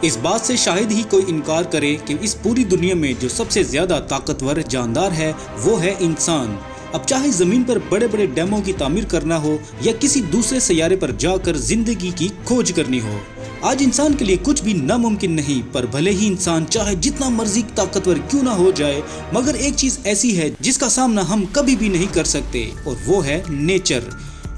اس بات سے شاید ہی کوئی انکار کرے کہ اس پوری دنیا میں جو سب سے زیادہ طاقتور جاندار ہے وہ ہے انسان۔ اب چاہے زمین پر بڑے بڑے ڈیموں کی تعمیر کرنا ہو یا کسی دوسرے سیارے پر جا کر زندگی کی کھوج کرنی ہو، آج انسان کے لیے کچھ بھی ناممکن نہیں۔ پر بھلے ہی انسان چاہے جتنا مرضی طاقتور کیوں نہ ہو جائے، مگر ایک چیز ایسی ہے جس کا سامنا ہم کبھی بھی نہیں کر سکتے، اور وہ ہے نیچر،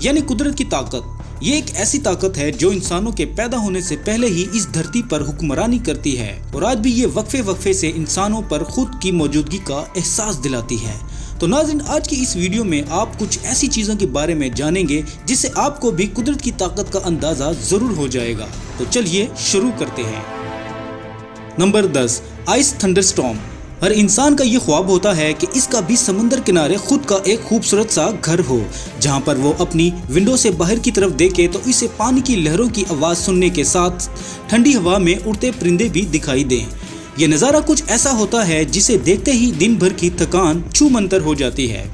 یعنی قدرت کی طاقت۔ یہ ایک ایسی طاقت ہے جو انسانوں کے پیدا ہونے سے پہلے ہی اس دھرتی پر حکمرانی کرتی ہے، اور آج بھی یہ وقفے سے انسانوں پر خود کی موجودگی کا احساس دلاتی ہے۔ تو ناظرین، آج کی اس ویڈیو میں آپ کچھ ایسی چیزوں کے بارے میں جانیں گے جس سے آپ کو بھی قدرت کی طاقت کا اندازہ ضرور ہو جائے گا۔ تو چلیے شروع کرتے ہیں۔ Number 10، ice thunderstorm. ہر انسان کا یہ خواب ہوتا ہے کہ اس کا بھی سمندر کنارے خود کا ایک خوبصورت سا گھر ہو، جہاں پر وہ اپنی ونڈو سے باہر کی طرف دیکھے تو اسے پانی کی لہروں کی آواز سننے کے ساتھ ٹھنڈی ہوا میں اڑتے پرندے بھی دکھائی دیں۔ یہ نظارہ کچھ ایسا ہوتا ہے جسے دیکھتے ہی دن بھر کی تھکان چھو منتر ہو جاتی ہے۔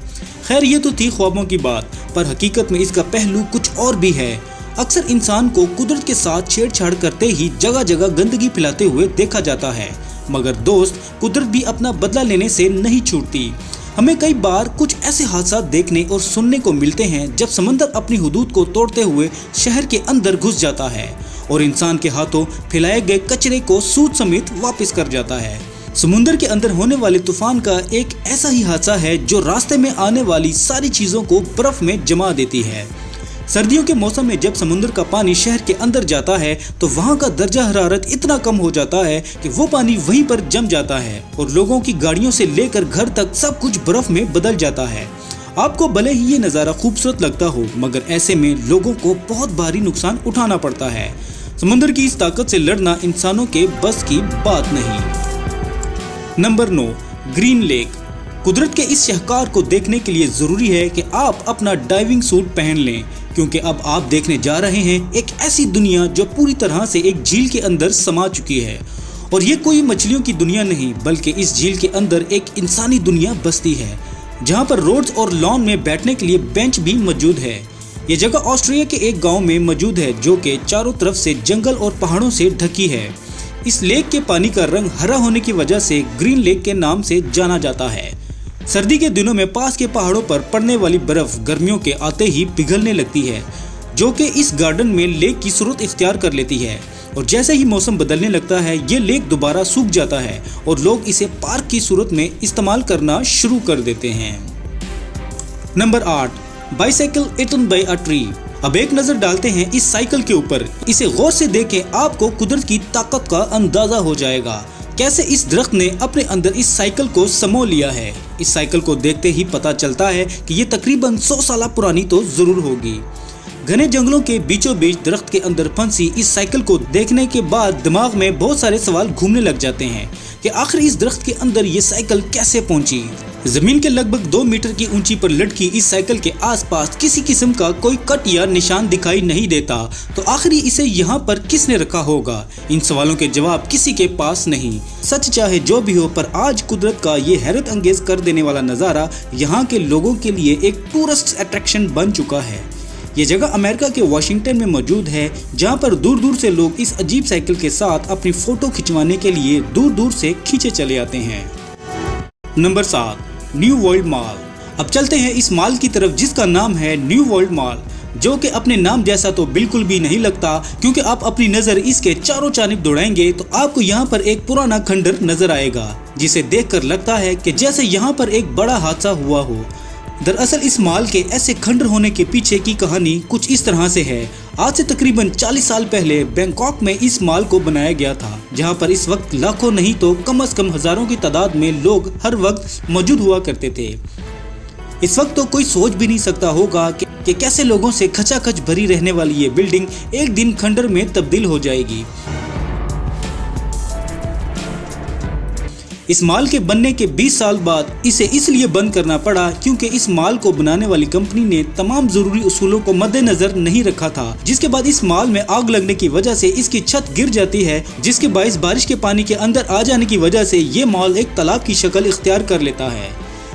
خیر، یہ تو تھی خوابوں کی بات، پر حقیقت میں اس کا پہلو کچھ اور بھی ہے۔ اکثر انسان کو قدرت کے ساتھ چھیڑ چھاڑ کرتے ہی جگہ جگہ گندگی پھیلاتے ہوئے دیکھا جاتا ہے، مگر دوست، قدرت بھی اپنا بدلہ لینے سے نہیں چھوٹتی۔ ہمیں کئی بار کچھ ایسے حادثات دیکھنے اور سننے کو ملتے ہیں جب سمندر اپنی حدود کو توڑتے ہوئے شہر کے اندر گھس جاتا ہے اور انسان کے ہاتھوں پھیلائے گئے کچرے کو سود سمیت واپس کر جاتا ہے۔ سمندر کے اندر ہونے والے طوفان کا ایک ایسا ہی حادثہ ہے جو راستے میں آنے والی ساری چیزوں کو برف میں جما دیتی ہے۔ سردیوں کے موسم میں جب سمندر کا پانی شہر کے اندر جاتا ہے تو وہاں کا درجہ حرارت اتنا کم ہو جاتا ہے کہ وہ پانی وہیں پر جم جاتا ہے اور لوگوں کی گاڑیوں سے لے کر گھر تک سب کچھ برف میں بدل جاتا ہے۔ آپ کو بھلے ہی یہ نظارہ خوبصورت لگتا ہو، مگر ایسے میں لوگوں کو بہت بھاری نقصان اٹھانا پڑتا ہے۔ سمندر کی اس طاقت سے لڑنا انسانوں کے بس کی بات نہیں۔ Number 9، green lake. قدرت کے اس شاہکار کو دیکھنے کے لیے ضروری ہے کہ آپ اپنا ڈائیونگ سوٹ پہن لیں، کیونکہ اب آپ دیکھنے جا رہے ہیں ایک ایسی دنیا جو پوری طرح سے ایک جھیل کے اندر سما چکی ہے۔ اور یہ کوئی مچھلیوں کی دنیا نہیں، بلکہ اس جھیل کے اندر ایک انسانی دنیا بستی ہے، جہاں پر روڈز اور لان میں بیٹھنے کے لیے بینچ بھی موجود ہے۔ یہ جگہ آسٹریلیا کے ایک گاؤں میں موجود ہے جو کہ چاروں طرف سے جنگل اور پہاڑوں سے ڈھکی ہے۔ اس لیک کے پانی کا رنگ ہرا ہونے کی وجہ سے گرین لیک کے نام سے جانا جاتا ہے۔ سردی کے دنوں میں پاس کے پہاڑوں پر پڑنے والی برف گرمیوں کے آتے ہی پگھلنے لگتی ہے، جو کہ اس گارڈن میں لیک کی صورت اختیار کر لیتی ہے، اور جیسے ہی موسم بدلنے لگتا ہے یہ لیک دوبارہ سوکھ جاتا ہے اور لوگ اسے پارک کی صورت میں استعمال کرنا شروع کر دیتے ہیں۔ Number 8، bicycle eaten by a tree. اب ایک نظر ڈالتے ہیں اس سائیکل کے اوپر، اسے غور سے دیکھیں، آپ کو قدرت کی طاقت کا اندازہ ہو جائے گا۔ کیسے اس درخت نے اپنے اندر اس سائیکل کو سمو لیا ہے۔ اس سائیکل کو دیکھتے ہی پتہ چلتا ہے کہ یہ تقریباً 100 سالہ پرانی تو ضرور ہوگی۔ گھنے جنگلوں کے بیچوں بیچ درخت کے اندر پھنسی اس سائیکل کو دیکھنے کے بعد دماغ میں بہت سارے سوال گھومنے لگ جاتے ہیں کہ آخر اس درخت کے اندر یہ سائیکل کیسے پہنچی۔ زمین کے لگ بھگ 2 میٹر کی اونچی پر لٹکی اس سائیکل کے آس پاس کسی قسم کا کوئی کٹ یا نشان دکھائی نہیں دیتا، تو آخر اسے یہاں پر کس نے رکھا ہوگا؟ ان سوالوں کے جواب کسی کے پاس نہیں۔ سچ چاہے جو بھی ہو، پر آج قدرت کا یہ حیرت انگیز کر دینے والا نظارہ یہاں کے لوگوں کے لیے ایک ٹورسٹ اٹریکشن بن چکا ہے۔ یہ جگہ امریکہ کے واشنگٹن میں موجود ہے، جہاں پر دور دور سے لوگ اس عجیب سائیکل کے ساتھ اپنی فوٹو کھنچوانے کے لیے دور دور سے کھینچے چلے آتے ہیں۔ نمبر 7، نیو ورلڈ مال۔ اب چلتے ہیں اس مال کی طرف جس کا نام ہے نیو ورلڈ مال، جو کہ اپنے نام جیسا تو بالکل بھی نہیں لگتا، کیونکہ آپ اپنی نظر اس کے چاروں جانب دوڑائیں گے تو آپ کو یہاں پر ایک پرانا کھنڈر نظر آئے گا، جسے دیکھ کر لگتا ہے کہ جیسے یہاں پر ایک بڑا حادثہ ہوا ہو۔ دراصل اس مال کے ایسے کھنڈر ہونے کے پیچھے کی کہانی کچھ اس طرح سے ہے۔ آج سے تقریباً 40 سال پہلے بینکاک میں اس مال کو بنایا گیا تھا، جہاں پر اس وقت لاکھوں نہیں تو کم از کم ہزاروں کی تعداد میں لوگ ہر وقت موجود ہوا کرتے تھے۔ اس وقت تو کوئی سوچ بھی نہیں سکتا ہوگا کہ کیسے لوگوں سے کھچا کھچ بھری رہنے والی یہ بلڈنگ ایک دن کھنڈر میں تبدیل ہو جائے گی۔ اس مال کے بننے کے 20 سال بعد اسے اس لیے بند کرنا پڑا کیونکہ اس مال کو بنانے والی کمپنی نے تمام ضروری اصولوں کو مد نظر نہیں رکھا تھا، جس کے بعد اس مال میں آگ لگنے کی وجہ سے اس کی چھت گر جاتی ہے، جس کے باعث بارش کے پانی کے اندر آ جانے کی وجہ سے یہ مال ایک تالاب کی شکل اختیار کر لیتا ہے،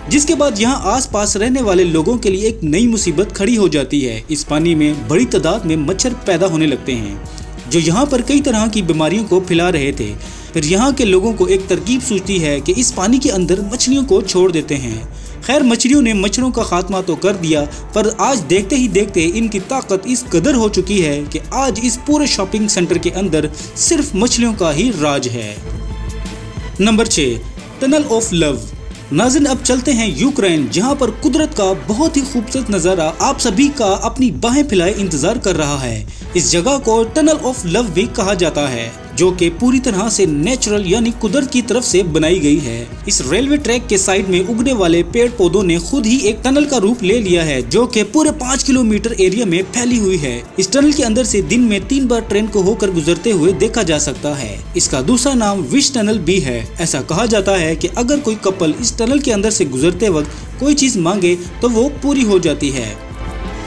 جس کے بعد یہاں آس پاس رہنے والے لوگوں کے لیے ایک نئی مصیبت کھڑی ہو جاتی ہے۔ اس پانی میں بڑی تعداد میں مچھر پیدا ہونے لگتے ہیں، जो यहाँ पर कई तरह की बीमारियों को फैला रहे थे। फिर यहाँ के लोगों को एक तरकीब सूझती है कि इस पानी के अंदर मछलियों को छोड़ देते हैं। खैर, मछलियों ने मच्छरों का खात्मा तो कर दिया, पर आज देखते ही देखते इनकी ताकत इस कदर हो चुकी है कि आज इस पूरे शॉपिंग सेंटर के अंदर सिर्फ मछलियों का ही राज है। Number 6, tunnel of love. नाज़रीन, अब चलते हैं यूक्रेन, जहां पर कुदरत का बहुत ही खूबसूरत नज़ारा आप सभी का अपनी बाहें फैलाए इंतजार कर रहा है। इस जगह को टनल ऑफ लव भी कहा जाता है, जो कि पूरी तरह से नेचुरल यानी कुदरत की तरफ से बनाई गई है। इस रेलवे ट्रैक के साइड में उगने वाले पेड़ पौधों ने खुद ही एक टनल का रूप ले लिया है, जो कि पूरे 5 किलोमीटर एरिया में फैली हुई है। इस टनल के अंदर से दिन में 3 बार ट्रेन को होकर गुजरते हुए देखा जा सकता है। इसका दूसरा नाम विश टनल भी है। ऐसा कहा जाता है कि अगर कोई कपल इस टनल के अंदर से गुजरते वक्त कोई चीज मांगे तो वो पूरी हो जाती है।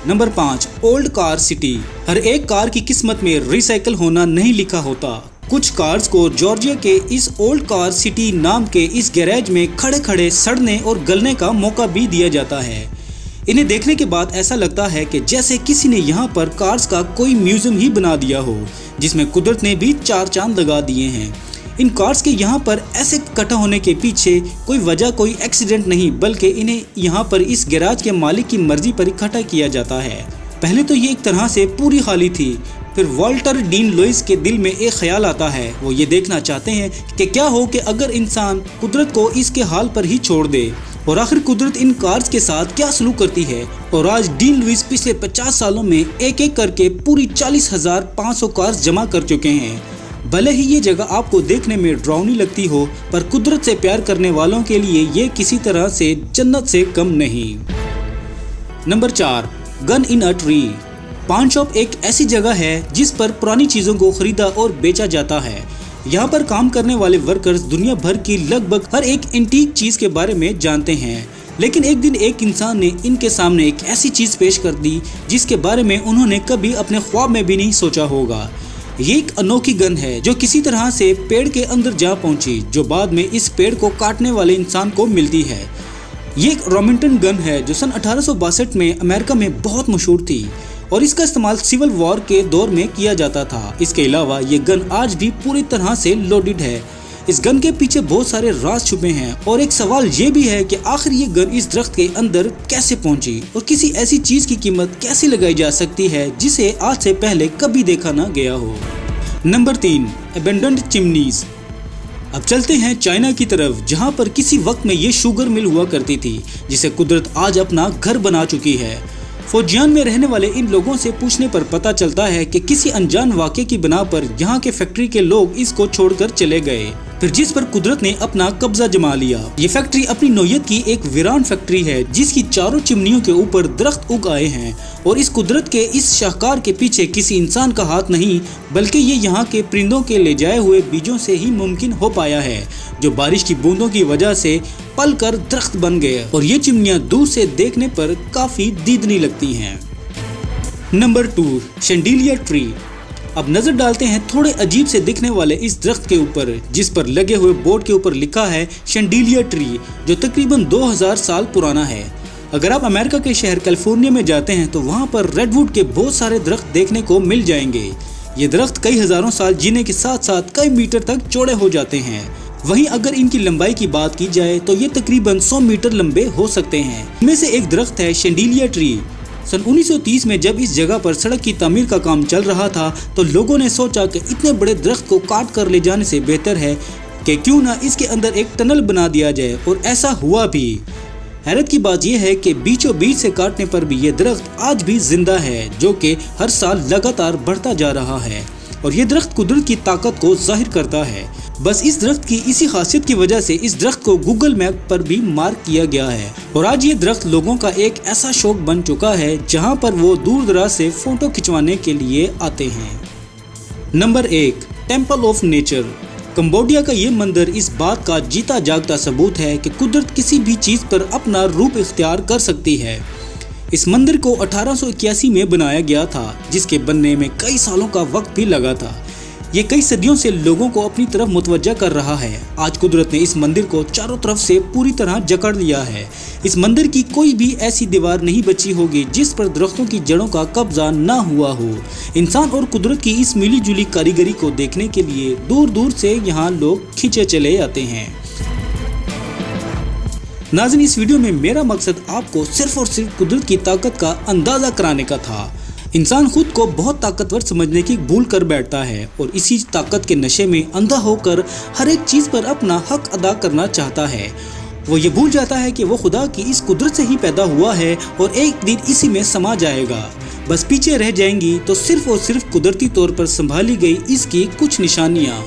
Number 5, old car city. हर एक कार की किस्मत में रिसाइकल होना नहीं लिखा होता। कुछ कार्स को जॉर्जिया के इस ओल्ड कार सिटी नाम के इस गैरेज में खड़े खड़े सड़ने और गलने का मौका भी दिया जाता है। इन्हें देखने के बाद ऐसा लगता है कि जैसे किसी ने यहाँ पर कार्स का कोई म्यूजियम ही बना दिया हो, जिसमें कुदरत ने भी 4 चांद लगा दिए हैं। इन कार्स के यहाँ पर ऐसे इकट्ठा होने के पीछे कोई वजह, कोई एक्सीडेंट नहीं, बल्कि इन्हें यहाँ पर इस गैराज के मालिक की मर्जी पर इकट्ठा किया जाता है। पहले तो ये एक तरह से पूरी खाली थी, फिर वाल्टर डीन लुइस के दिल में एक ख्याल आता है। वो ये देखना चाहते हैं कि क्या हो कि अगर इंसान कुदरत को इसके हाल पर ही छोड़ दे, और आखिर कुदरत इन कार्स के साथ क्या सलूक करती है। और आज डीन लुइस पिछले 50 सालों में एक एक करके पूरी 40,500 कार्स जमा कर चुके हैं। भले ही ये जगह आपको देखने में डरावनी लगती हो, पर कुदरत से प्यार करने वालों के लिए ये किसी तरह से जन्नत से कम नहीं। Number 4, gun in a tree. पान शॉप एक ऐसी जगह है जिस पर पुरानी चीजों को खरीदा और बेचा जाता है। यहाँ पर काम करने वाले वर्कर्स दुनिया भर की लगभग हर एक एंटीक चीज के बारे में जानते हैं, लेकिन एक दिन एक इंसान ने इनके सामने एक ऐसी चीज पेश कर दी जिसके बारे में उन्होंने कभी अपने ख्वाब में भी नहीं सोचा होगा। ये एक अनोखी गन है जो किसी तरह से पेड़ के अंदर जा पहुंची, जो बाद में इस पेड़ को काटने वाले इंसान को मिलती है। ये एक रोमिंगटन गन है जो सन 1862 में अमेरिका में बहुत मशहूर थी और इसका इस्तेमाल सिविल वॉर के दौर में किया जाता था। इसके अलावा ये गन आज भी पूरी तरह से लोडेड है। इस गन के पीछे बहुत सारे राज छुपे हैं और एक सवाल ये भी है कि आखिर ये गन इस दरख्त के अंदर कैसे पहुंची और किसी ऐसी चीज की कीमत कैसे लगाई जा सकती है जिसे आज से पहले कभी देखा ना गया हो। Number 3, abandoned chimneys. अब चलते हैं चाइना की तरफ, जहां पर किसी वक्त में ये शुगर मिल हुआ करती थी, जिसे कुदरत आज अपना घर बना चुकी है। फुजियान में रहने वाले इन लोगों से पूछने पर पता चलता है कि किसी अनजान वाक़े की बिना पर यहाँ के फैक्ट्री के लोग इसको छोड़कर चले गए, फिर जिस पर कुदरत ने अपना कब्जा जमा लिया। ये फैक्ट्री अपनी नौयत की एक वीरान फैक्ट्री है जिसकी चारों चिमनियों के ऊपर दरख्त उग आए हैं, और इस कुदरत के इस शाहकार के पीछे किसी इंसान का हाथ नहीं, बल्कि ये यहाँ के परिंदों के ले जाए हुए बीजों से ही मुमकिन हो पाया है, जो बारिश की बूंदों की वजह से पल कर दरख्त बन गए। और ये चिमनियाँ दूर से देखने पर काफी दीदनी लगती हैं। Number 2, chandelier tree. अब नजर डालते हैं थोड़े अजीब से दिखने वाले इस दरख्त के ऊपर, जिस पर लगे हुए बोर्ड के ऊपर लिखा है शैंडिलियर ट्री, जो तकरीबन 2000 साल पुराना है। अगर आप अमेरिका के शहर कैलिफोर्निया में जाते हैं तो वहाँ पर रेडवुड के बहुत सारे दरख्त देखने को मिल जाएंगे। ये दरख्त कई हजारों साल जीने के साथ साथ कई मीटर तक चौड़े हो जाते हैं। वहीं अगर इनकी लंबाई की बात की जाए तो ये तकरीबन 100 मीटर लंबे हो सकते हैं। इनमें से एक दरख्त है शैंडिलियर ट्री। सन 1930 में जब इस जगह पर सड़क की तामीर का काम चल रहा था तो लोगों ने सोचा कि इतने बड़े दरख्त को काट कर ले जाने से बेहतर है कि क्यों ना इसके अंदर एक टनल बना दिया जाए, और ऐसा हुआ भी। हैरत की बात यह है कि बीचों बीच से काटने पर भी ये दरख्त आज भी जिंदा है, जो कि हर साल लगातार बढ़ता जा रहा है, और ये दरख्त कुदरत की ताकत को जाहिर करता है। बस इस दरख्त की इसी खासियत की वजह से इस दरख्त को गूगल मैप पर भी मार्क किया गया है, और आज ये दरख्त लोगों का एक ऐसा शौक बन चुका है जहां पर वो दूर दराज से फोटो खिंचवाने के लिए आते हैं। Number 1, temple of nature. Cambodia का ये मंदिर इस बात का जीता जागता सबूत है कि कुदरत किसी भी चीज पर अपना रूप इख्तियार कर सकती है। इस मंदिर को 1881 में बनाया गया था, जिसके बनने में कई सालों का वक्त भी लगा था। ये कई सदियों से लोगों को अपनी तरफ मुतवज्जा कर रहा है। आज कुदरत ने इस मंदिर को चारों तरफ से पूरी तरह जकड़ लिया है। इस मंदिर की कोई भी ऐसी दीवार नहीं बची होगी जिस पर दरख्तों की जड़ों का कब्जा ना हुआ हो। इंसान और कुदरत की इस मिली जुली कारीगरी को देखने के लिए दूर दूर से यहाँ लोग खींचे चले आते हैं। नाज़रीन, इस वीडियो में मेरा मकसद आपको सिर्फ और सिर्फ कुदरत की ताकत का अंदाज़ा कराने का था। इंसान खुद को बहुत ताकतवर समझने की भूल कर बैठता है और इसी ताकत के नशे में अंधा होकर हर एक चीज़ पर अपना हक अदा करना चाहता है। वो ये भूल जाता है कि वो खुदा की इस कुदरत से ही पैदा हुआ है और एक दिन इसी में समा जाएगा। बस पीछे रह जाएंगी तो सिर्फ और सिर्फ कुदरती तौर पर संभाली गई इसकी कुछ निशानियाँ।